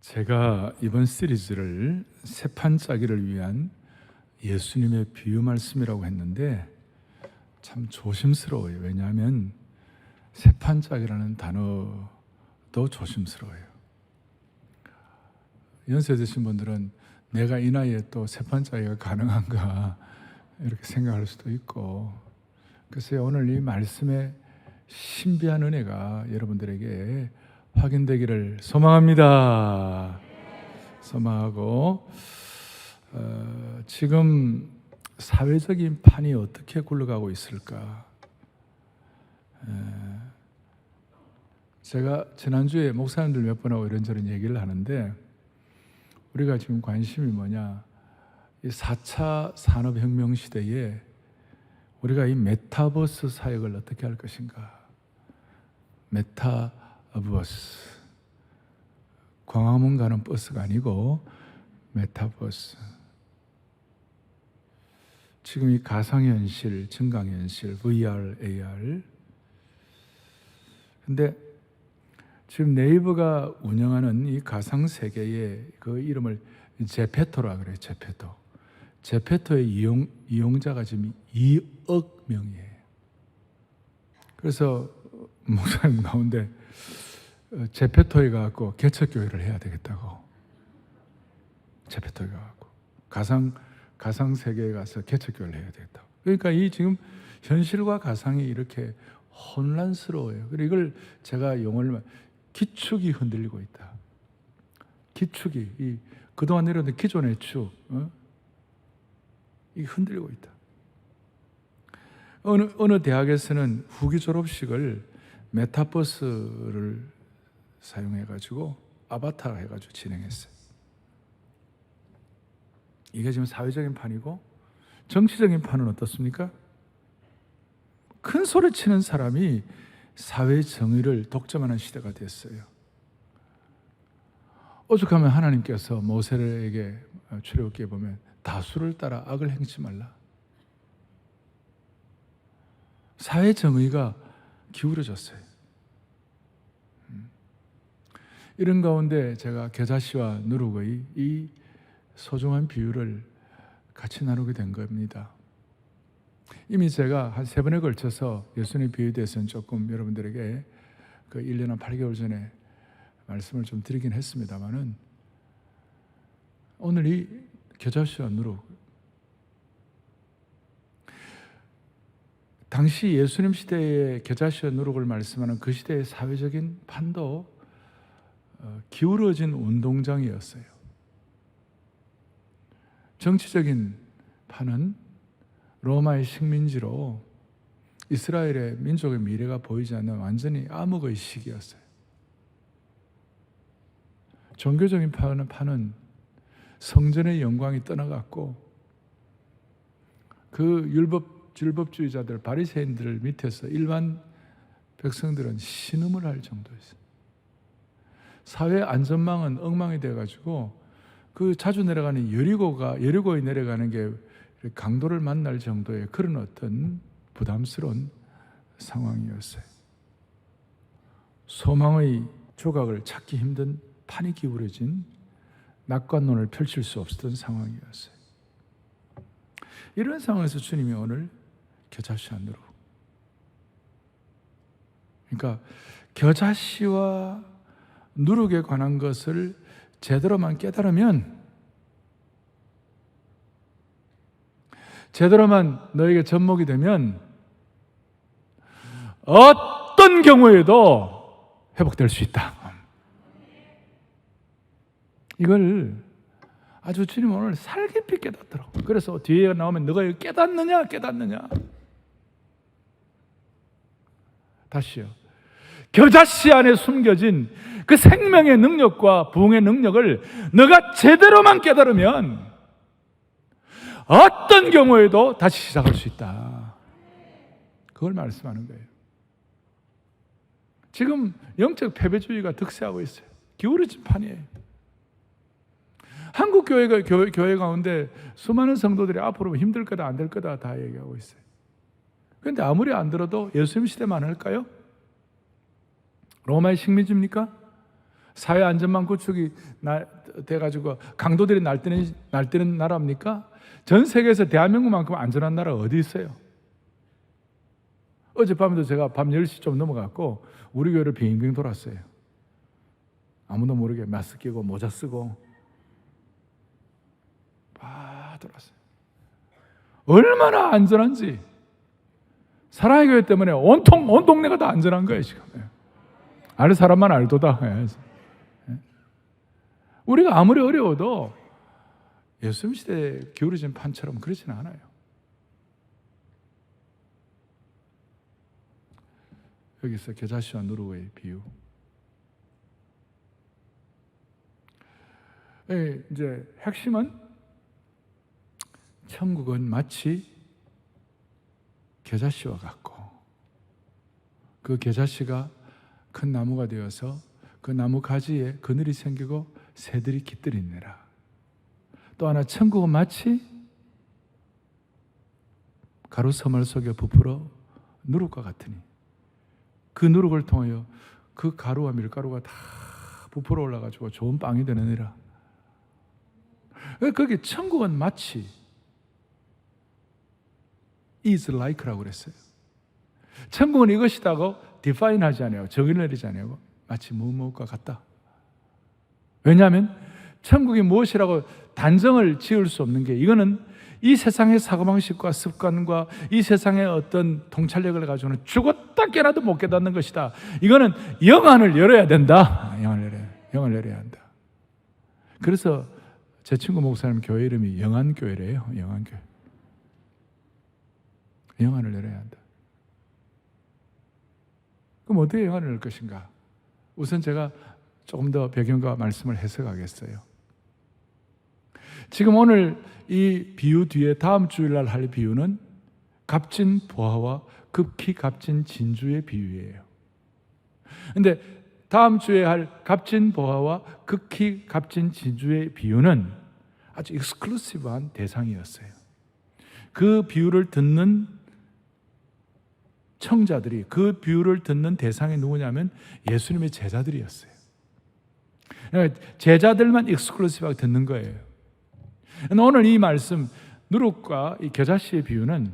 제가 이번 시리즈를 세판 짜기를 위한 예수님의 비유 말씀이라고 했는데 참 조심스러워요. 왜냐하면 세판 짜기라는 단어도 조심스러워요. 연세 드신 분들은 내가 이 나이에 또 세판 짜기가 가능한가 이렇게 생각할 수도 있고, 그래서 오늘 이 말씀의 신비한 은혜가 여러분들에게 확인되기를 소망합니다. 소망하고, 지금 사회적인 판이 어떻게 굴러가고 있을까? 제가 지난주에 목사님들 몇 번하고 이런저런 얘기를 하는데, 우리가 지금 관심이 뭐냐, 이 4차 산업혁명 시대에 우리가 이 메타버스 사역을 어떻게 할 것인가. 메타버스, 광화문 가는 버스가 아니고 메타버스. 지금 이 가상현실, 증강현실, VR, AR. 근데 지금 네이버가 운영하는 이 가상세계의 그 이름을 제페토라 그래요. 제페토의 이용자가 지금 2억 명이에요. 그래서 목사님 가운데 제페토에 가서 개척교회를 해야 되겠다고. 제페토에 가서 가상세계에 가서 개척교회를 해야 되겠다고. 그러니까 이 지금 현실과 가상이 이렇게 혼란스러워요. 그리고 이걸 제가 용어를 기축이 흔들리고 있다. 기축이, 그동안 내려오던 기존의 축, 이게 흔들리고 있다. 어느 대학에서는 후기 졸업식을 메타버스를 사용해가지고 아바타 해가지고 진행했어요. 이게 지금 사회적인 판이고, 정치적인 판은 어떻습니까? 큰 소리 치는 사람이 사회 정의를 독점하는 시대가 됐어요. 오죽하면 하나님께서 모세에게 출애굽기에 보면 다수를 따라 악을 행치 말라. 사회 정의가 기울어졌어요. 이런 가운데 제가 겨자씨와 누룩의 이 소중한 비유를 같이 나누게 된 겁니다. 이미 제가 한 3번에 걸쳐서 예수님의 비유에 대해서는 조금 여러분들에게 그 1년 한 8개월 전에 말씀을 좀 드리긴 했습니다만은, 오늘 이 겨자씨와 누룩, 당시 예수님 시대의 겨자씨와 누룩을 말씀하는 그 시대의 사회적인 판도 기울어진 운동장이었어요. 정치적인 판은 로마의 식민지로 이스라엘의 민족의 미래가 보이지 않는 완전히 암흑의 시기였어요. 종교적인 판은 성전의 영광이 떠나갔고, 그 율법주의자들, 바리새인들 밑에서 일반 백성들은 신음을 할 정도였어요. 사회 안전망은 엉망이 돼가지고 그 자주 내려가는 여리고에 내려가는 게 강도를 만날 정도의 그런 어떤 부담스러운 상황이었어요. 소망의 조각을 찾기 힘든 판이 기울어진 낙관론을 펼칠 수 없었던 상황이었어요. 이런 상황에서 주님이 오늘 겨자씨와 누룩, 그러니까 겨자씨와 누룩에 관한 것을 제대로만 깨달으면, 제대로만 너에게 접목이 되면 어떤 경우에도 회복될 수 있다. 이걸 아주 주님 오늘 살깊이 깨닫더라고요. 그래서 뒤에 나오면 너가 이거 깨닫느냐? 다시요. 겨자씨 안에 숨겨진 그 생명의 능력과 부흥의 능력을 너가 제대로만 깨달으면 어떤 경우에도 다시 시작할 수 있다. 그걸 말씀하는 거예요. 지금 영적 패배주의가 득세하고 있어요. 기울어진 판이에요. 한국 교회 가운데 수많은 성도들이 앞으로 힘들 거다 안 될 거다 다 얘기하고 있어요. 그런데 아무리 안 들어도 예수님 시대만 할까요? 로마의 식민지입니까? 사회 안전망 구축이 돼가지고 강도들이 날뛰는 나라입니까? 전 세계에서 대한민국만큼 안전한 나라가 어디 있어요? 어젯밤에도 제가 밤 10시 좀 넘어갔고 우리 교회를 빙빙 돌았어요. 아무도 모르게 마스크 끼고 모자 쓰고 돌았어요. 얼마나 안전한지. 사랑의 교회 때문에 온 동네가 다 안전한 거예요 지금. 알 사람만 알도다. 우리가 아무리 어려워도 예수님 시대에 기울어진 판처럼 그렇지는 않아요. 여기서 겨자씨와 누룩의 비유. 이제 핵심은 천국은 마치 겨자씨와 같고 그 겨자씨가 큰 나무가 되어서 그 나무 가지에 그늘이 생기고 새들이 깃들이느라. 또 하나 천국은 마치 가루 서말 속에 부풀어 누룩과 같으니 그 누룩을 통하여 그 가루와 밀가루가 다 부풀어 올라가지고 좋은 빵이 되느니라. 거기 천국은 마치 is like라고 그랬어요. 천국은 이것이다고 define 하지 않아요. 정의 내리지 않아요. 마치 무엇과 같다. 왜냐하면 천국이 무엇이라고 단정을 지을 수 없는 게 이거는 이 세상의 사고방식과 습관과 이 세상의 어떤 통찰력을 가지고는 죽었다 깨나도 못 깨닫는 것이다. 이거는 영안을 열어야 된다. 영안을 열어야 한다. 그래서 제 친구 목사님 교회 이름이 영안교회래요. 영안교회. 영안을 열어야 한다. 그럼 어떻게 영안을 열 것인가? 우선 제가 조금 더 배경과 말씀을 해석하겠어요. 지금 오늘 이 비유 뒤에 다음 주일날 할 비유는 값진 보화와 극히 값진 진주의 비유예요. 그런데 다음 주에 할 값진 보화와 극히 값진 진주의 비유는 아주 익스클루시브한 대상이었어요. 그 비유를 듣는 청자들이, 그 비유를 듣는 대상이 누구냐면 예수님의 제자들이었어요. 제자들만 익스클루시브하게 듣는 거예요. 오늘 이 말씀 누룩과 이 겨자씨의 비유는,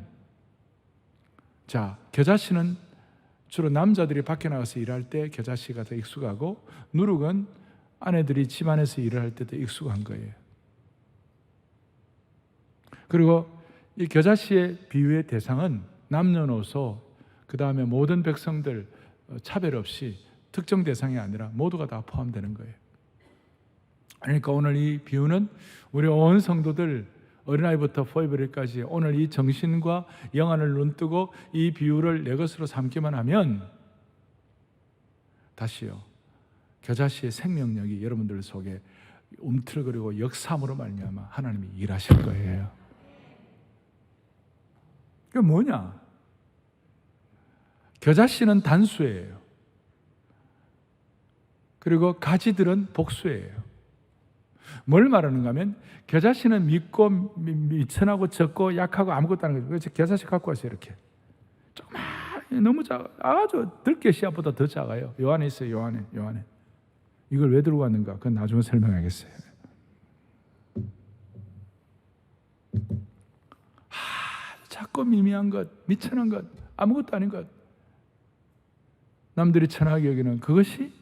자, 겨자씨는 주로 남자들이 밖에 나가서 일할 때 겨자씨가 더 익숙하고 누룩은 아내들이 집안에서 일을 할 때 더 익숙한 거예요. 그리고 이 겨자씨의 비유의 대상은 남녀노소 그 다음에 모든 백성들 차별 없이 특정 대상이 아니라 모두가 다 포함되는 거예요. 그러니까 오늘 이 비유는 우리 온 성도들 어린아이부터 포이브리까지 오늘 이 정신과 영안을 눈뜨고 이 비유를 내 것으로 삼기만 하면 다시요 겨자씨의 생명력이 여러분들 속에 움틀거리고 역삼으로 말미암아 하나님이 일하실 거예요. 그게 뭐냐? 겨자씨는 단수예요. 그리고 가지들은 복수예요. 뭘 말하는가 하면 겨자씨는 밉고 미천하고 적고 약하고 아무것도 안 하는 거죠. 그래서 겨자씨 갖고 와서 이렇게 조그만 너무 작아, 아주 들깨 씨앗보다 더 작아요. 요 안에 있어요. 요 안에. 이걸 왜 들고 왔는가? 그건 나중에 설명하겠어요. 작고 미미한 것, 미천한 것, 아무것도 아닌 것, 남들이 천하게 여기는 그것이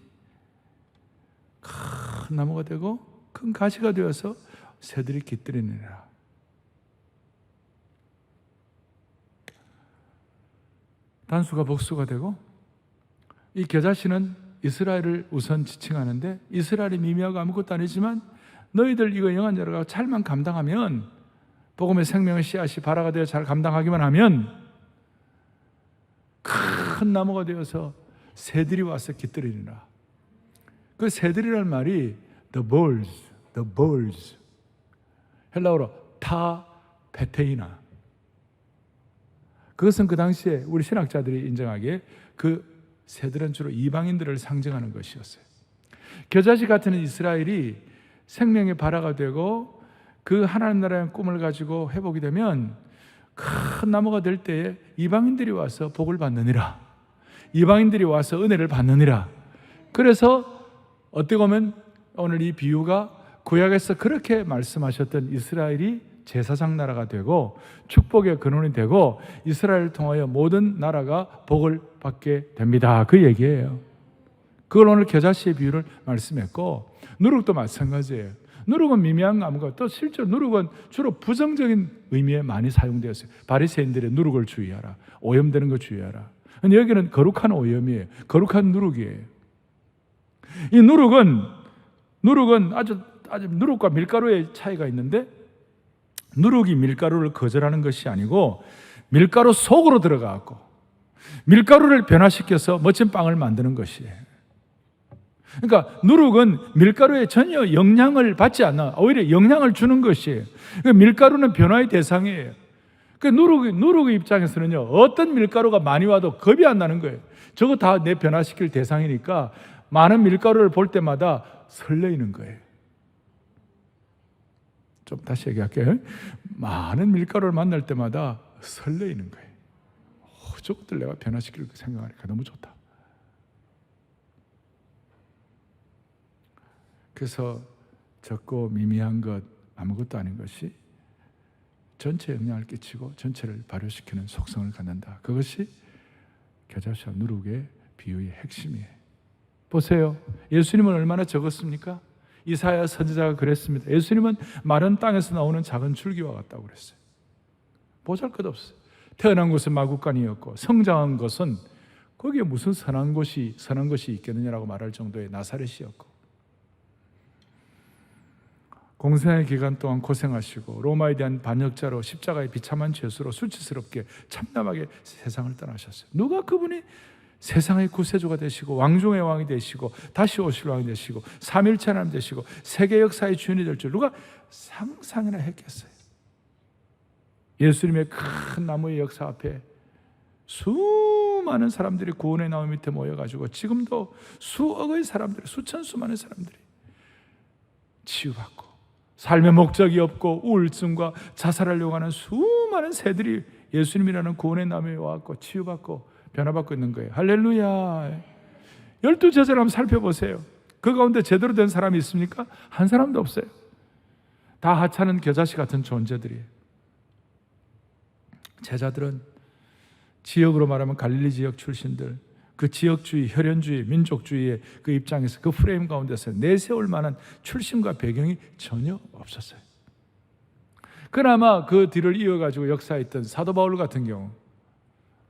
큰 나무가 되고 큰 가시가 되어서 새들이 깃들이느니라. 단수가 복수가 되고, 이 겨자씨는 이스라엘을 우선 지칭하는데 이스라엘이 미미하고 아무것도 아니지만 너희들 이거 영안 열어가 잘만 감당하면, 복음의 생명의 씨앗이 발화가 되어 잘 감당하기만 하면 큰 나무가 되어서 새들이 와서 깃들이니라. 그 새들이라는 말이 the birds, 헬라어로 타 페테이나. 그것은 그 당시에 우리 신학자들이 인정하기에 그 새들은 주로 이방인들을 상징하는 것이었어요. 겨자씨 같은 이스라엘이 생명의 발화가 되고 그 하나님 나라의 꿈을 가지고 회복이 되면 큰 나무가 될 때에 이방인들이 와서 복을 받느니라. 이방인들이 와서 은혜를 받느니라. 그래서 어떻게 보면 오늘 이 비유가 구약에서 그렇게 말씀하셨던 이스라엘이 제사장 나라가 되고 축복의 근원이 되고 이스라엘을 통하여 모든 나라가 복을 받게 됩니다. 그 얘기예요. 그걸 오늘 겨자씨의 비유를 말씀했고, 누룩도 마찬가지예요. 누룩은 미미한 나무가, 또 실제로 누룩은 주로 부정적인 의미에 많이 사용되었어요. 바리새인들의 누룩을 주의하라, 오염되는 거 주의하라. 근데 여기는 거룩한 오염이에요. 거룩한 누룩이에요. 이 누룩은 아주 누룩과 밀가루의 차이가 있는데, 누룩이 밀가루를 거절하는 것이 아니고 밀가루 속으로 들어가고 밀가루를 변화시켜서 멋진 빵을 만드는 것이에요. 그러니까 누룩은 밀가루에 전혀 영향을 받지 않아, 오히려 영향을 주는 것이에요. 그러니까 밀가루는 변화의 대상이에요. 그러니까 누룩의 입장에서는요, 어떤 밀가루가 많이 와도 겁이 안 나는 거예요. 저거 다 내 변화시킬 대상이니까 많은 밀가루를 볼 때마다 설레이는 거예요. 좀 다시 얘기할게요. 많은 밀가루를 만날 때마다 설레이는 거예요. 저것들 내가 변화시킬 거 생각하니까 너무 좋다. 그래서 적고 미미한 것, 아무것도 아닌 것이 전체에 영향을 끼치고 전체를 발효시키는 속성을 갖는다. 그것이 겨자씨와 누룩의 비유의 핵심이에요. 보세요. 예수님은 얼마나 적었습니까? 이사야 선지자가 그랬습니다. 예수님은 마른 땅에서 나오는 작은 줄기와 같다고 그랬어요. 보잘것없어요. 태어난 곳은 마구간이었고 성장한 것은 거기에 무슨 선한 것이 있겠느냐라고 말할 정도의 나사렛이었고, 공생의 기간 동안 고생하시고 로마에 대한 반역자로 십자가의 비참한 죄수로 수치스럽게 참담하게 세상을 떠나셨어요. 누가 그분이 세상의 구세주가 되시고 왕중의 왕이 되시고 다시 오실 왕이 되시고 삼일체 하나님 되시고 세계 역사의 주인이 될 줄 누가 상상이나 했겠어요? 예수님의 큰 나무의 역사 앞에 수많은 사람들이 구원의 나무 밑에 모여가지고 지금도 수억의 사람들이, 수천 수많은 사람들이 치유받고 삶의 목적이 없고 우울증과 자살하려고 하는 수많은 새들이 예수님이라는 구원의 나무에 와서 치유받고 변화받고 있는 거예요. 할렐루야. 12제자를 한번 살펴보세요. 그 가운데 제대로 된 사람이 있습니까? 한 사람도 없어요. 다 하찮은 겨자씨 같은 존재들이에요. 제자들은 지역으로 말하면 갈릴리 지역 출신들, 그 지역주의, 혈연주의, 민족주의의 그 입장에서 그 프레임 가운데서 내세울 만한 출신과 배경이 전혀 없었어요. 그나마 그 뒤를 이어가지고 역사했던 사도 바울 같은 경우,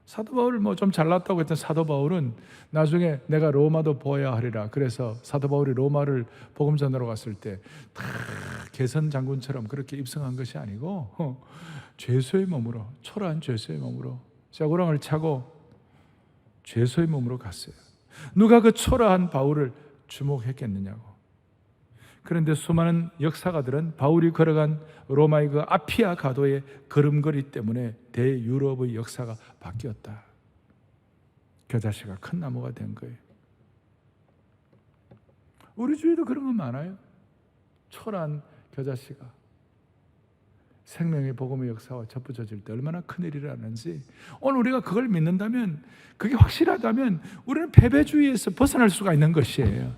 사도 바울 좀 잘났다고 했던 사도 바울은 나중에 내가 로마도 보아야 하리라. 그래서 사도 바울이 로마를 복음 전하러 갔을 때 다 개선 장군처럼 그렇게 입성한 것이 아니고 죄수의 몸으로, 초라한 죄수의 몸으로 쇠고랑을 차고 죄수의 몸으로 갔어요. 누가 그 초라한 바울을 주목했겠느냐고. 그런데 수많은 역사가들은 바울이 걸어간 로마의 그 아피아 가도의 걸음걸이 때문에 대유럽의 역사가 바뀌었다. 겨자씨가 큰 나무가 된 거예요. 우리 주위도 그런 건 많아요. 초라한 겨자씨가 생명의 복음의 역사와 접붙여질 때 얼마나 큰일이라는지, 오늘 우리가 그걸 믿는다면, 그게 확실하다면 우리는 패배주의에서 벗어날 수가 있는 것이에요.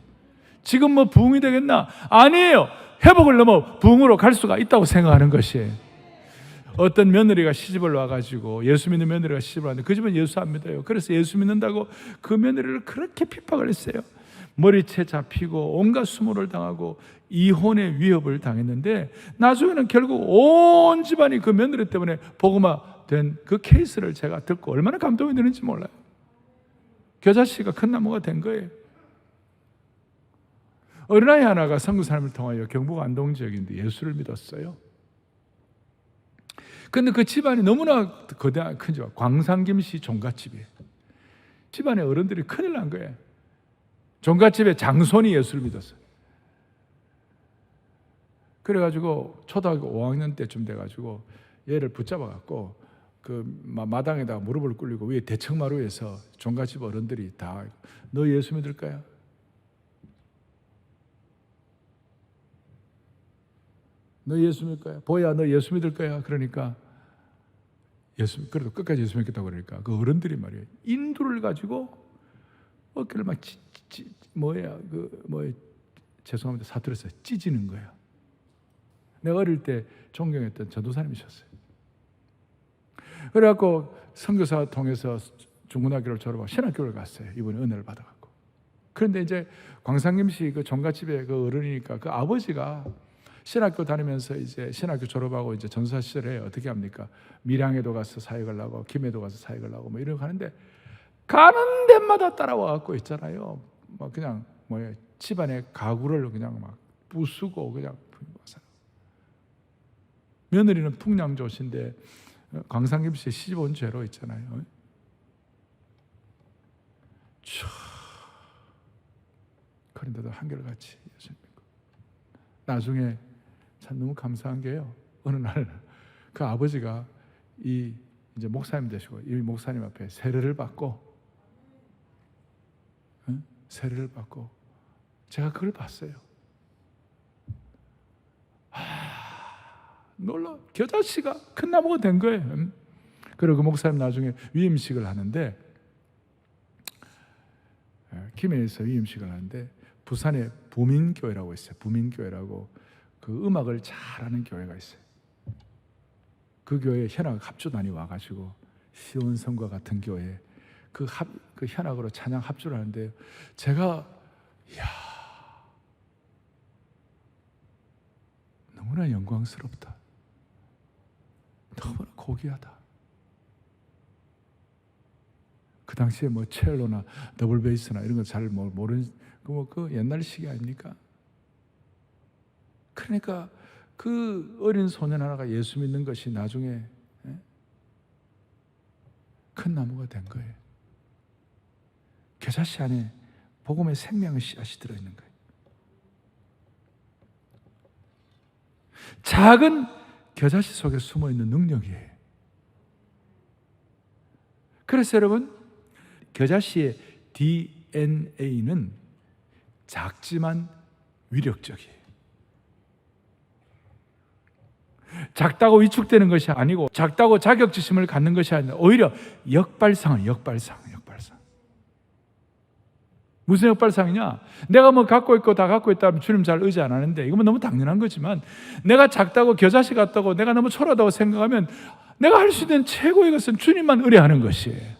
지금 부흥이 되겠나? 아니에요. 회복을 넘어 부흥으로 갈 수가 있다고 생각하는 것이에요. 어떤 며느리가 시집을 와가지고, 예수 믿는 며느리가 시집을 왔는데 그 집은 예수 안 믿어요. 그래서 예수 믿는다고 그 며느리를 그렇게 핍박을 했어요. 머리채 잡히고 온갖 수모를 당하고 이혼의 위협을 당했는데, 나중에는 결국 온 집안이 그 며느리 때문에 복음화 된 그 케이스를 제가 듣고 얼마나 감동이 되는지 몰라요. 겨자씨가 큰 나무가 된 거예요. 어린아이 하나가 선교사님을 통하여 경북 안동 지역인데 예수를 믿었어요. 그런데 그 집안이 너무나 거대한 큰 집안, 광산김씨 종갓집이에요. 집안의 어른들이 큰일 난 거예요. 종갓집의 장손이 예수를 믿었어요. 그래가지고 초등학교 5학년 때쯤 돼가지고 얘를 붙잡아갖고 그 마당에다가 무릎을 꿇리고 위에 대청마루에서 종갓집 어른들이 다, 너 예수 믿을 거야? 너 예수 믿을 거야? 보야, 너 예수 믿을 거야? 그러니까 그래도 끝까지 예수 믿겠다고 그러니까 그 어른들이 말이에요, 인두를 가지고 어깨를 막 죄송합니다, 사투리에서 찢어지는 거예요. 내가 어릴 때 존경했던 전도사님이셨어요. 그래갖고 선교사 통해서 중고등학교를 졸업하고 신학교를 갔어요. 이번에 은혜를 받아갖고. 그런데 이제 광산김씨 그 종갓집의 그 어른이니까 그 아버지가 신학교 다니면서 이제 신학교 졸업하고 이제 전사 시절에 어떻게 합니까? 밀양에도 가서 사역을 하고 김해도 가서 사역을 하고 뭐 이런 거 하는데 가는 데마다 따라와 갖고 있잖아요. 막 그냥 뭐야 집안의 가구를 그냥 막 부수고 그냥 며느리는 풍량조신데 광산김씨 시집 온 죄로 있잖아요. 그런데도 한결같이 예수님 믿고 나중에 참 너무 감사한 게요. 어느 날 그 아버지가 이제 목사님 되시고 이 목사님 앞에 세례를 받고 세례를 받고 제가 그걸 봤어요. 놀라 겨자씨가 큰 나무가 된 거예요. 그리고 그 목사님 나중에 위임식을 하는데 김해에서 위임식을 하는데 부산에 부민교회라고 있어요. 부민교회라고 그 음악을 잘하는 교회가 있어요. 그 교회에 현악 합주단이 와가지고 시온성과 같은 교회에 그 현악으로 찬양 합주를 하는데 제가 이야 너무나 영광스럽다. 너무나 고귀하다. 그 당시에 뭐 첼로나 더블 베이스나 이런 거 잘 모르는 그 옛날식이 아닙니까? 그러니까 그 어린 소년 하나가 예수 믿는 것이 나중에 큰 나무가 된 거예요. 겨자씨 안에 복음의 생명의 씨앗이 들어있는 거예요. 작은 겨자씨 속에 숨어있는 능력이에요. 그래서 여러분 겨자씨의 DNA는 작지만 위력적이에요. 작다고 위축되는 것이 아니고 작다고 자격지심을 갖는 것이 아니라 오히려 역발상은 역발상. 무슨 역발상이냐? 내가 뭐 갖고 있고 다 갖고 있다면 주님 잘 의지 안 하는데 이건 너무 당연한 거지만 내가 작다고 겨자씨 같다고 내가 너무 초라하다고 생각하면 내가 할 수 있는 최고의 것은 주님만 의뢰하는 것이에요.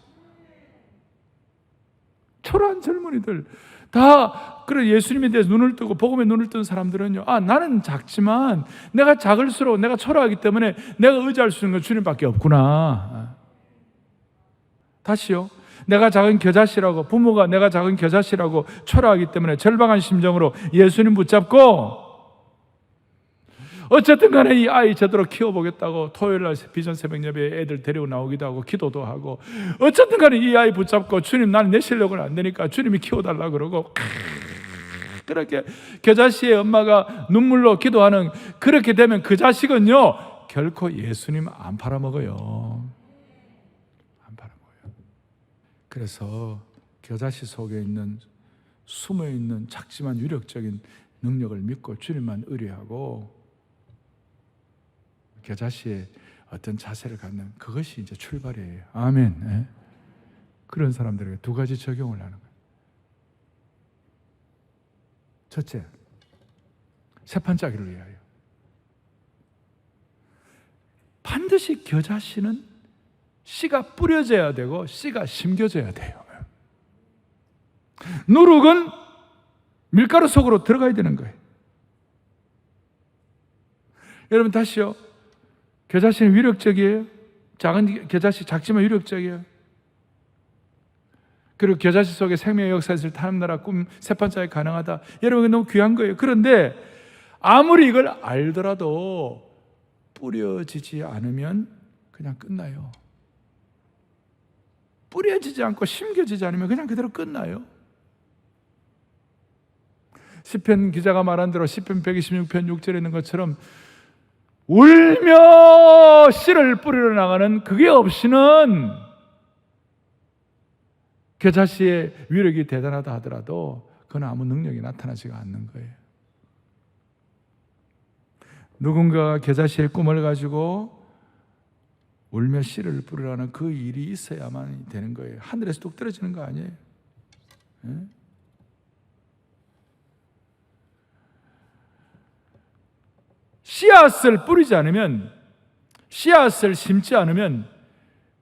초라한 젊은이들 다 그래 예수님에 대해서 눈을 뜨고 복음에 눈을 뜬 사람들은요, 나는 작지만 내가 작을수록 내가 초라하기 때문에 내가 의지할 수 있는 건 주님밖에 없구나. 다시요, 내가 작은 겨자씨라고 부모가 내가 작은 겨자씨라고 초라하기 때문에 절박한 심정으로 예수님 붙잡고 어쨌든 간에 이 아이 제대로 키워보겠다고 토요일날 비전 새벽 예배에 애들 데리고 나오기도 하고 기도도 하고 어쨌든 간에 이 아이 붙잡고 주님 나는 내 실력은 안 되니까 주님이 키워달라 그러고 그렇게 겨자씨의 엄마가 눈물로 기도하는 그렇게 되면 그 자식은요 결코 예수님 안 팔아먹어요. 안 팔아먹어요. 그래서 겨자씨 속에 있는 숨어있는 작지만 위력적인 능력을 믿고 주님만 의뢰하고 겨자씨의 어떤 자세를 갖는 그것이 이제 출발이에요. 아멘. 네? 그런 사람들에게 두 가지 적용을 하는 거예요. 첫째, 새판짜기를 위하여. 반드시 겨자씨는 씨가 뿌려져야 되고 씨가 심겨져야 돼요. 누룩은 밀가루 속으로 들어가야 되는 거예요. 여러분 다시요. 겨자씨는 위력적이에요. 작은 겨자씨 작지만 위력적이에요. 그리고 겨자씨 속에 생명의 역사가 있을 때 하나님 나라 꿈 새판짜기 가능하다. 여러분 너무 귀한 거예요. 그런데 아무리 이걸 알더라도 뿌려지지 않으면 그냥 끝나요. 뿌려지지 않고 심겨지지 않으면 그냥 그대로 끝나요. 시편 기자가 말한 대로 시편 126편 6절에 있는 것처럼 울며 씨를 뿌리러 나가는 그게 없이는 겨자씨의 위력이 대단하다 하더라도 그건 아무 능력이 나타나지가 않는 거예요. 누군가가 겨자씨의 꿈을 가지고 울며 씨를 뿌리라는 그 일이 있어야만 되는 거예요. 하늘에서 뚝 떨어지는 거 아니에요. 네? 씨앗을 뿌리지 않으면, 씨앗을 심지 않으면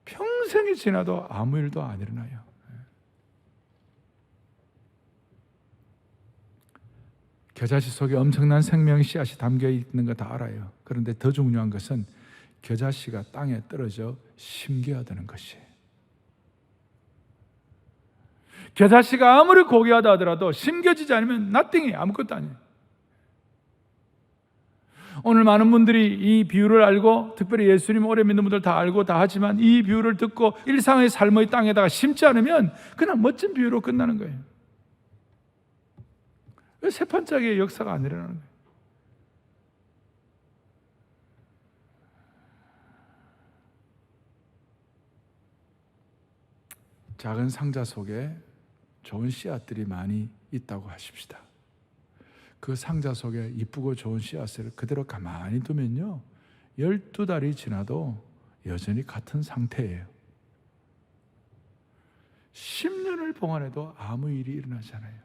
평생이 지나도 아무 일도 안 일어나요. 겨자씨 속에 엄청난 생명 씨앗이 담겨 있는 거 다 알아요. 그런데 더 중요한 것은 겨자씨가 땅에 떨어져 심겨야 되는 것이에요. 겨자씨가 아무리 고귀하다 하더라도 심겨지지 않으면 nothing이 아무것도 아니에요. 오늘 많은 분들이 이 비유를 알고, 특별히 예수님 오래 믿는 분들 다 알고 다 하지만, 이 비유를 듣고 일상의 삶의 땅에다가 심지 않으면 그냥 멋진 비유로 끝나는 거예요. 세판짜기의 역사가 안 일어나는 거예요. 작은 상자 속에 좋은 씨앗들이 많이 있다고 하십시다. 그 상자 속에 이쁘고 좋은 씨앗을 그대로 가만히 두면요, 12달이 지나도 여전히 같은 상태예요. 10년을 봉안해도 아무 일이 일어나지 않아요.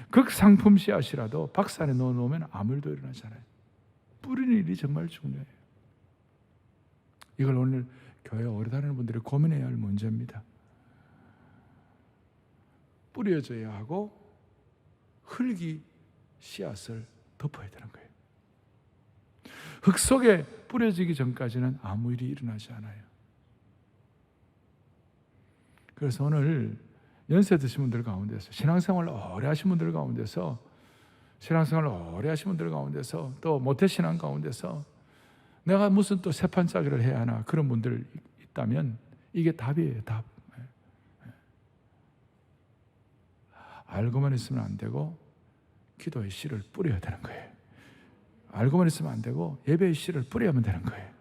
극상품 씨앗이라도 박스 안에 넣어놓으면 아무 일도 일어나지 않아요. 뿌리는 일이 정말 중요해요. 이걸 오늘 교회 오래 다니는 분들이 고민해야 할 문제입니다. 뿌려져야 하고 흙이 씨앗을 덮어야 되는 거예요. 흙 속에 뿌려지기 전까지는 아무 일이 일어나지 않아요. 그래서 오늘 연세 드신 분들 가운데서, 신앙생활 오래 하신 분들 가운데서, 또 모태신앙 가운데서 내가 무슨 또 세판짜기를 해야 하나, 그런 분들 있다면 이게 답이에요. 답. 알고만 있으면 안 되고 기도의 씨를 뿌려야 되는 거예요. 알고만 있으면 안 되고 예배의 씨를 뿌려야만 되는 거예요.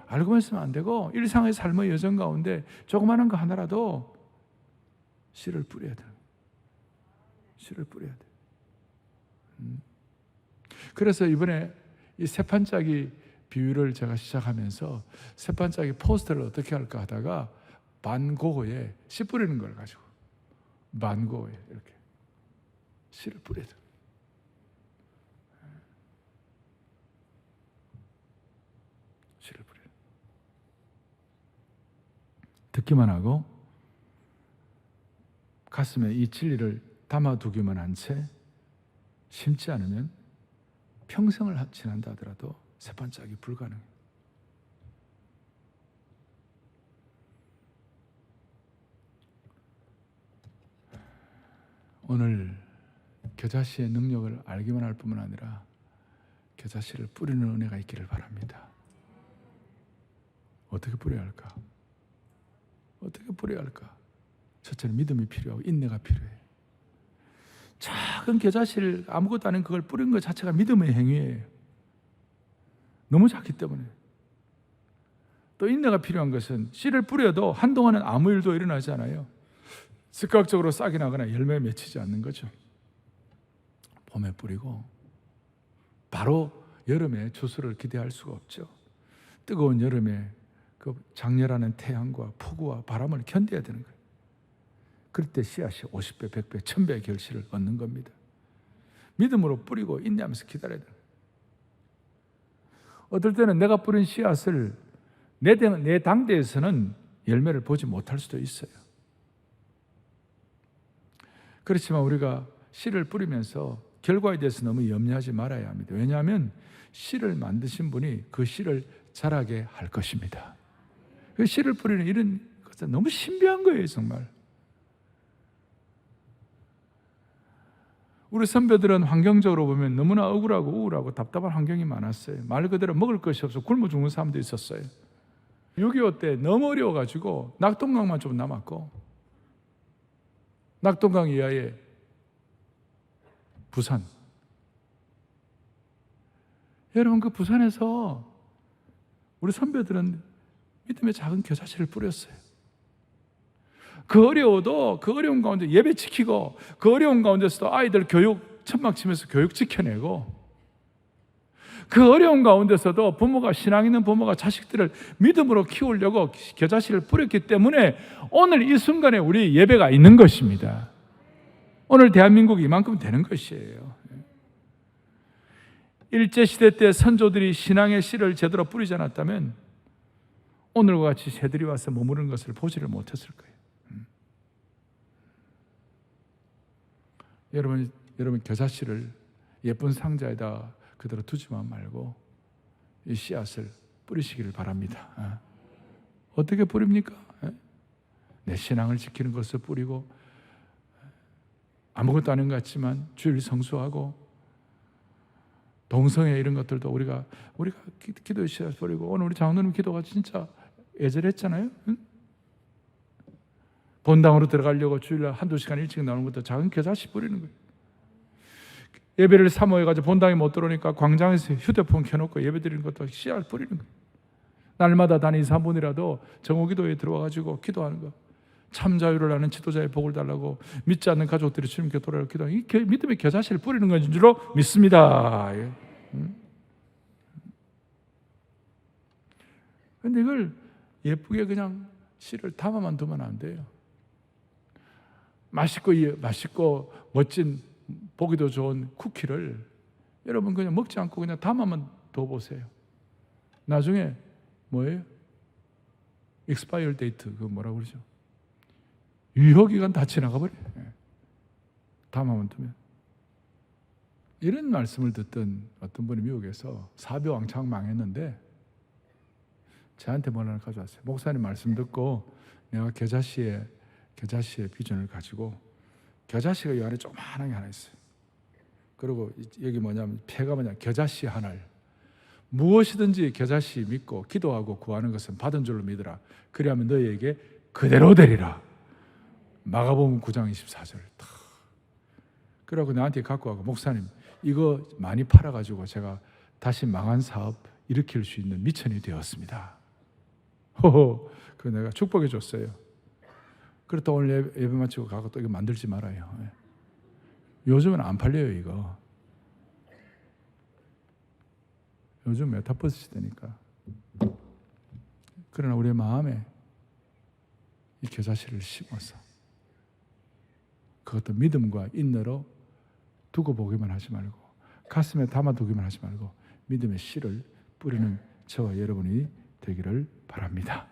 알고만 있으면 안 되고 일상의 삶의 여정 가운데 조그마한 거 하나라도 씨를 뿌려야 돼요. 씨를 뿌려야 돼요. 그래서 이번에 이 세판짜기 비유를 제가 시작하면서 세판짜기 포스터를 어떻게 할까 하다가 반고흐에 씨 뿌리는 걸 가지고, 반고흐에 이렇게 씨를 뿌려야 돼요. 씨를 뿌려요. 듣기만 하고 가슴에 이 진리를 담아두기만 한 채 심지 않으면 평생을 지난다 하더라도 세판짜기 불가능해요. 오늘 겨자씨의 능력을 알기만 할 뿐만 아니라 겨자씨를 뿌리는 은혜가 있기를 바랍니다. 어떻게 뿌려야 할까? 어떻게 뿌려야 할까? 첫째는 믿음이 필요하고 인내가 필요해요. 작은 겨자씨를 아무것도 아닌 그걸 뿌린 것 자체가 믿음의 행위예요. 너무 작기 때문에. 또 인내가 필요한 것은 씨를 뿌려도 한동안은 아무 일도 일어나지 않아요. 즉각적으로 싹이 나거나 열매 맺히지 않는 거죠. 봄에 뿌리고 바로 여름에 추수를 기대할 수가 없죠. 뜨거운 여름에 그 장렬하는 태양과 폭우와 바람을 견뎌야 되는 거예요. 그럴 때 씨앗이 50배, 100배, 1000배의 결실을 얻는 겁니다. 믿음으로 뿌리고 인내하면서 기다려야 돼요. 어떨 때는 내가 뿌린 씨앗을 내 당대에서는 열매를 보지 못할 수도 있어요. 그렇지만 우리가 씨를 뿌리면서 결과에 대해서 너무 염려하지 말아야 합니다. 왜냐하면 씨를 만드신 분이 그 씨를 자라게 할 것입니다. 그 씨를 뿌리는 이런 것은 너무 신비한 거예요, 정말. 우리 선배들은 환경적으로 보면 너무나 억울하고 우울하고 답답한 환경이 많았어요. 말 그대로 먹을 것이 없어 굶어 죽는 사람도 있었어요. 6.25 때 너무 어려워가지고 낙동강만 좀 남았고, 낙동강 이하에 부산. 여러분, 그 부산에서 우리 선배들은 믿음의 작은 겨자씨를 뿌렸어요. 그 어려워도 그 어려운 가운데 예배 지키고, 그 어려운 가운데서도 아이들 교육 천막 치면서 교육 지켜내고, 그 어려운 가운데서도 부모가, 신앙 있는 부모가 자식들을 믿음으로 키우려고 겨자씨를 뿌렸기 때문에 오늘 이 순간에 우리 예배가 있는 것입니다. 오늘 대한민국이 이만큼 되는 것이에요. 일제시대 때 선조들이 신앙의 씨를 제대로 뿌리지 않았다면 오늘과 같이 새들이 와서 머무르는 것을 보지를 못했을 거예요. 여러분 겨자씨를 예쁜 상자에다 그대로 두지만 말고 이 씨앗을 뿌리시기를 바랍니다. 어떻게 뿌립니까? 내 신앙을 지키는 것을 뿌리고, 아무것도 아닌 것 같지만 주일 성수하고 동성애 이런 것들도 우리가 기도의 씨앗 뿌리고, 오늘 우리 장로님 기도가 진짜 애절했잖아요. 응? 본당으로 들어가려고 주일날 한두 시간 일찍 나오는 것도 작은 겨자씨 뿌리는 거예요. 예배를 사모해가지고 본당에 못 들어오니까 광장에서 휴대폰 켜놓고 예배 드리는 것도 씨앗 뿌리는 거예요. 날마다 단 2, 3분이라도 정오기도에 들어와가지고 기도하는 거. 참 자유를 아는 지도자의 복을 달라고 믿지 않는 가족들이 주님께 돌아올 기도하는, 이 믿음의 겨자씨를 뿌리는 것인 줄로 믿습니다. 그런데 이걸 예쁘게 그냥 씨를 담아만 두면 안 돼요. 맛있고 멋진 보기도 좋은 쿠키를 여러분 그냥 먹지 않고 그냥 담아만 둬보세요. 나중에 뭐예요? expired date, 그 뭐라고 그러죠? 유효기간 다 지나가 버려요. 담아만 두면. 이런 말씀을 듣던 어떤 분이 미국에서 사병왕창 망했는데 저한테 뭘 하나 가져왔어요. 목사님 말씀 듣고 내가 겨자씨의 비전을 가지고, 겨자씨가 이 안에 조그마한 게 하나 있어요. 그리고 여기 뭐냐면 폐가 뭐냐, 겨자씨 하늘. 무엇이든지 겨자씨 믿고 기도하고 구하는 것은 받은 줄로 믿으라. 그리하면 너희에게 그대로 되리라. 마가복음 9장 24절. 그러고 나한테 갖고 와서, 목사님 이거 많이 팔아가지고 제가 다시 망한 사업 일으킬 수 있는 미천이 되었습니다. 호호, 그 내가 축복해 줬어요. 그렇다 오늘 예배 마치고 가고 또 이거 만들지 말아요. 요즘은 안 팔려요 이거. 요즘 메타버스 시대니까. 그러나 우리의 마음에 이 겨자씨를 심어서 그것도 믿음과 인내로 두고 보기만 하지 말고, 가슴에 담아두기만 하지 말고 믿음의 씨를 뿌리는 저와 여러분이 되기를 바랍니다.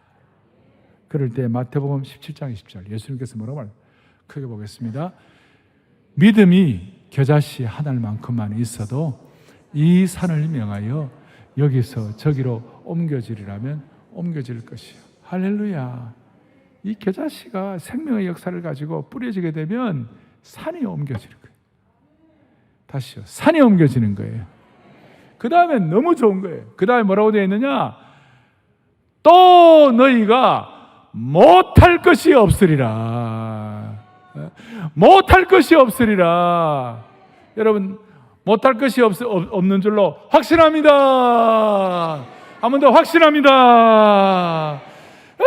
그럴 때 마태복음 17장 20절 예수님께서 뭐라고 말해요? 크게 보겠습니다. 믿음이 겨자씨 하늘만큼만 있어도 이 산을 명하여 여기서 저기로 옮겨지리라면 옮겨질 것이요. 할렐루야. 이 겨자씨가 생명의 역사를 가지고 뿌려지게 되면 산이 옮겨지는 거예요. 다시요. 산이 옮겨지는 거예요. 그 다음에 너무 좋은 거예요. 그 다음에 뭐라고 되어 있느냐? 또 너희가 못할 것이 없으리라. 못할 것이 없으리라. 여러분, 못할 것이 없는 줄로 확신합니다. 한 번 더 확신합니다.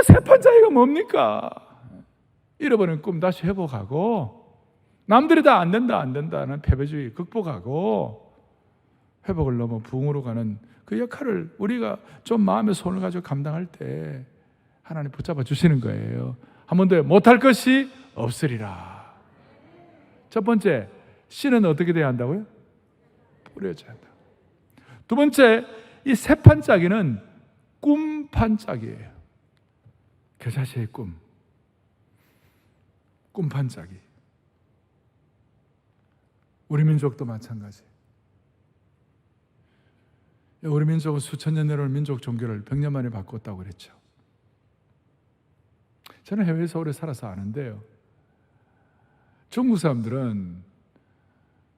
세 번째가 뭡니까? 잃어버린 꿈 다시 회복하고, 남들이 다 안 된다는 패배주의 극복하고, 회복을 넘어 부흥으로 가는 그 역할을 우리가 좀 마음의 손을 가지고 감당할 때 하나님 붙잡아 주시는 거예요. 한 번 더, 못할 것이 없으리라. 첫 번째, 씨는 어떻게 돼야 한다고요? 뿌려져야 한다. 두 번째, 이 새 판짜기는 꿈 판짜기예요. 겨자씨의 꿈 판짜기. 우리 민족도 마찬가지. 우리 민족은 수천 년 내로 민족 종교를 100년 만에 바꿨다고 그랬죠. 저는 해외에서 오래 살아서 아는데요, 중국 사람들은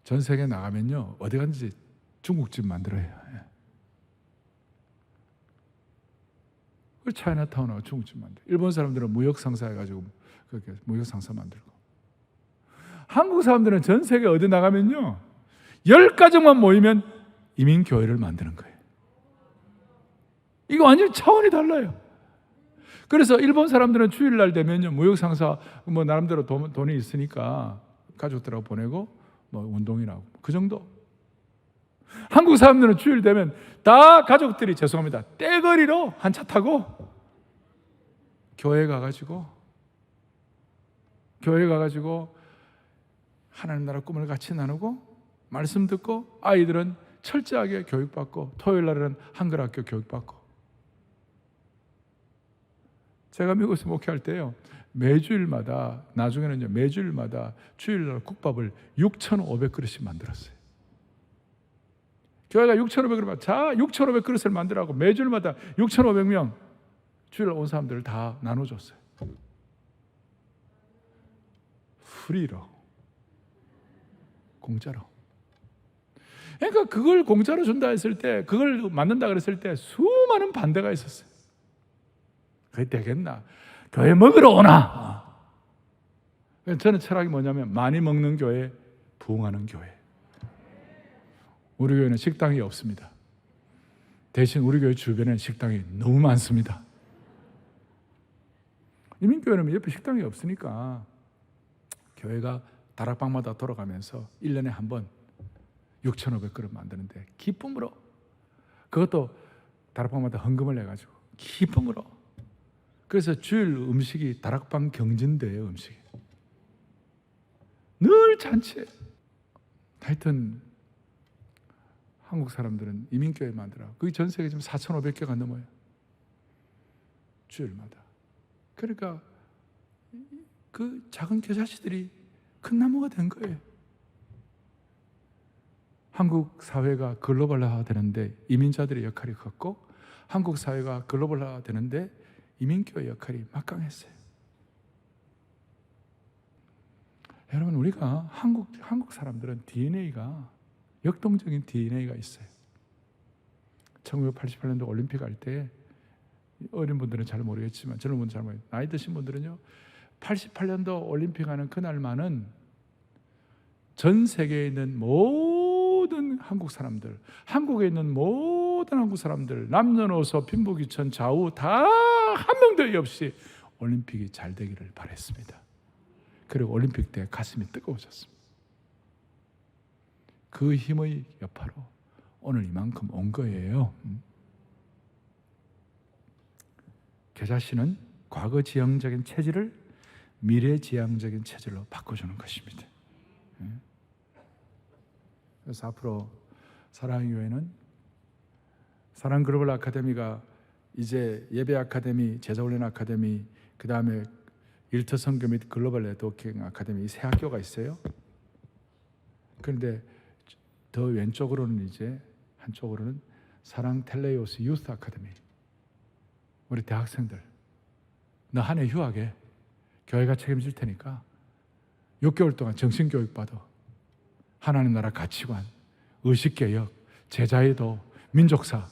전 세계에 나가면요 어디 간지 중국집 만들어요. 차이나타운하고 중국집 만들어요. 일본 사람들은 무역 상사 해가지고 그렇게 무역 상사 만들고, 한국 사람들은 전 세계 어디 나가면요 10가정만 모이면 이민교회를 만드는 거예요. 이거 완전히 차원이 달라요. 그래서 일본 사람들은 주일날 되면요 무역 상사 뭐 나름대로 돈이 있으니까 가족들하고 보내고 뭐 운동이나 하고 그 정도. 한국 사람들은 주일 되면 다 가족들이, 죄송합니다, 떼거리로 한 차 타고 교회 가가지고 하나님 나라 꿈을 같이 나누고 말씀 듣고, 아이들은 철저하게 교육받고 토요일 날에는 한글 학교 교육받고. 제가 미국에서 목회할 때요, 매주일마다, 나중에는요, 매주일마다 주일날 국밥을 6,500그릇씩 만들었어요. 교회가 6,500그릇, 자, 6,500그릇을 만들라고 매주일마다 6,500명 주일날 온 사람들을 다 나눠줬어요. 프리로, 공짜로. 그러니까 그걸 공짜로 준다 했을 때, 그걸 만든다 그랬을 때 수많은 반대가 있었어요. 그게 되겠나? 교회 먹으러 오나? 저는 철학이 뭐냐면 많이 먹는 교회, 부흥하는 교회. 우리 교회는 식당이 없습니다. 대신 우리 교회 주변에 식당이 너무 많습니다. 이민교회는 옆에 식당이 없으니까 교회가 다락방마다 돌아가면서 1년에 한 번 6,500그릇 만드는데 기쁨으로, 그것도 다락방마다 헌금을 내가지고 기쁨으로. 그래서 주일 음식이 다락방 경진대예요. 음식이 늘 잔치에. 하여튼 한국 사람들은 이민교회 만들어, 그게 전 세계 지금 4,500개가 넘어요, 주일마다. 그러니까 그 작은 교사씨들이 큰 나무가 된 거예요. 한국 사회가 글로벌화가 되는데 이민자들의 역할이 컸고, 한국 사회가 글로벌화가 되는데 이민교회 역할이 막강했어요. 여러분, 우리가 한국 사람들은 DNA가, 역동적인 DNA가 있어요. 1988년도 올림픽 할 때, 어린 분들은 잘 모르겠지만 젊은 분들은 잘 모르겠어요. 나이 드신 분들은요, 88년도 올림픽 하는 그날만은 전 세계에 있는 모든 한국 사람들, 한국에 있는 모든 한국 사람들, 남녀노소 빈부귀천 좌우 다 한 명도 없이 올림픽이 잘 되기를 바랬습니다. 그리고 올림픽 때 가슴이 뜨거워졌습니다. 그 힘의 여파로 오늘 이만큼 온 거예요. 겨자씨는 과거 지향적인 체질을 미래 지향적인 체질로 바꿔주는 것입니다. 그래서 앞으로 사랑의 교회는 사랑 글로벌 아카데미가 이제 예배 아카데미, 제자훈련 아카데미, 그 다음에 일터 선교 및 글로벌 네트워킹 아카데미, 이 세 학교가 있어요. 그런데 더 왼쪽으로는 이제 한쪽으로는 사랑 텔레오스 유스 아카데미. 우리 대학생들, 너 한 해 휴학해. 교회가 책임질 테니까 6개월 동안 정신교육 받아. 하나님 나라 가치관, 의식개혁, 제자의 도, 민족사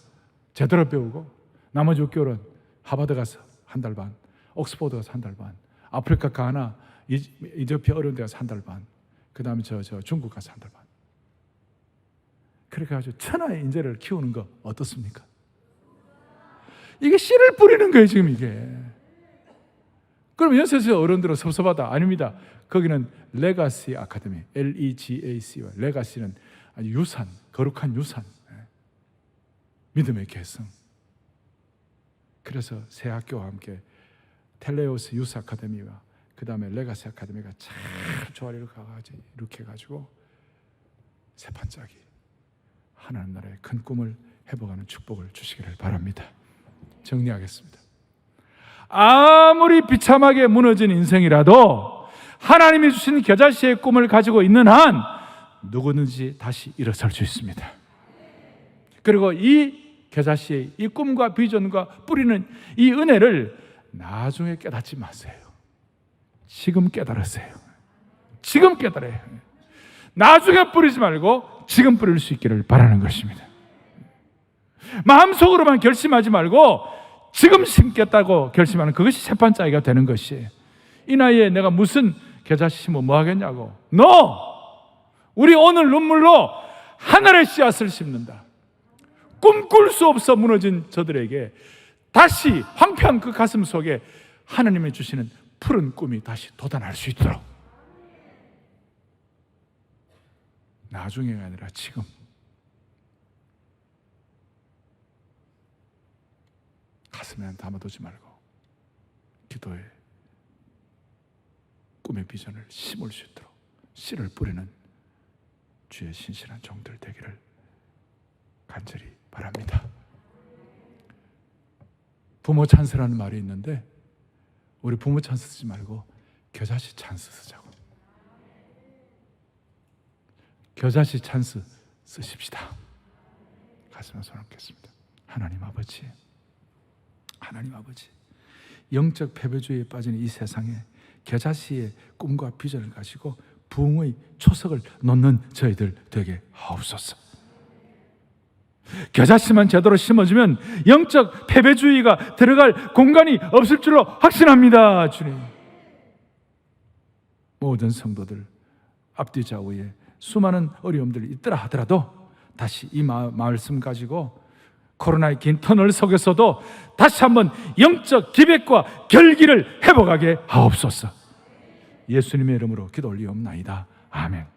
제대로 배우고, 나머지 6개월은 하버드 가서 한 달 반, 옥스퍼드 가서 한 달 반, 아프리카 가나, 이디오피아 어려운 데 가서 한 달 반, 그 다음에 저 중국 가서 한 달 반. 그렇게 아주 천하의 인재를 키우는 거 어떻습니까? 이게 씨를 뿌리는 거예요, 지금 이게. 그럼 연세서 어른들은 섭섭하다. 아닙니다. 거기는 레가시 아카데미, LEGACY. 레가시는 아주 유산, 거룩한 유산, 믿음의 계승. 그래서 새 학교와 함께 텔레오스 유스 아카데미와 그 다음에 레가시 아카데미가 잘 조화를 이렇게 해가지고 새 반짝이 하나님 나라의 큰 꿈을 해보가는 축복을 주시기를 바랍니다. 정리하겠습니다. 아무리 비참하게 무너진 인생이라도 하나님이 주신 겨자씨의 꿈을 가지고 있는 한 누구든지 다시 일어설 수 있습니다. 그리고 이 겨자씨의 이 꿈과 비전과 뿌리는 이 은혜를 나중에 깨닫지 마세요. 지금 깨달으세요. 지금 깨달아요. 나중에 뿌리지 말고 지금 뿌릴 수 있기를 바라는 것입니다. 마음속으로만 결심하지 말고 지금 심겠다고 결심하는 그것이 새판짜기가 되는 것이에요. 이 나이에 내가 무슨 겨자씨 심으면 뭐 하겠냐고. No! 우리 오늘 눈물로 하늘의 씨앗을 심는다. 꿈꿀 수 없어 무너진 저들에게 다시 황폐한 그 가슴 속에 하나님이 주시는 푸른 꿈이 다시 돋아날 수 있도록, 나중에가 아니라 지금 가슴에 담아두지 말고 기도에 꿈의 비전을 심을 수 있도록 씨를 뿌리는 주의 신실한 종들 되기를 간절히 바랍니다. 부모 찬스라는 말이 있는데 우리 부모 찬스 쓰지 말고 겨자씨 찬스 쓰자고. 겨자씨 찬스 쓰십시다. 가슴에 손 얹겠습니다. 하나님 아버지, 영적 패배주의에 빠진 이 세상에 겨자씨의 꿈과 비전을 가지고 부흥의 초석을 놓는 저희들 되게 하옵소서. 겨자씨만 제대로 심어주면 영적 패배주의가 들어갈 공간이 없을 줄로 확신합니다. 주님, 모든 성도들 앞뒤 좌우에 수많은 어려움들이 있더라 하더라도 다시 이 말씀 가지고 코로나의 긴 터널 속에서도 다시 한번 영적 기백과 결기를 회복하게 하옵소서. 예수님의 이름으로 기도 올리옵나이다. 아멘.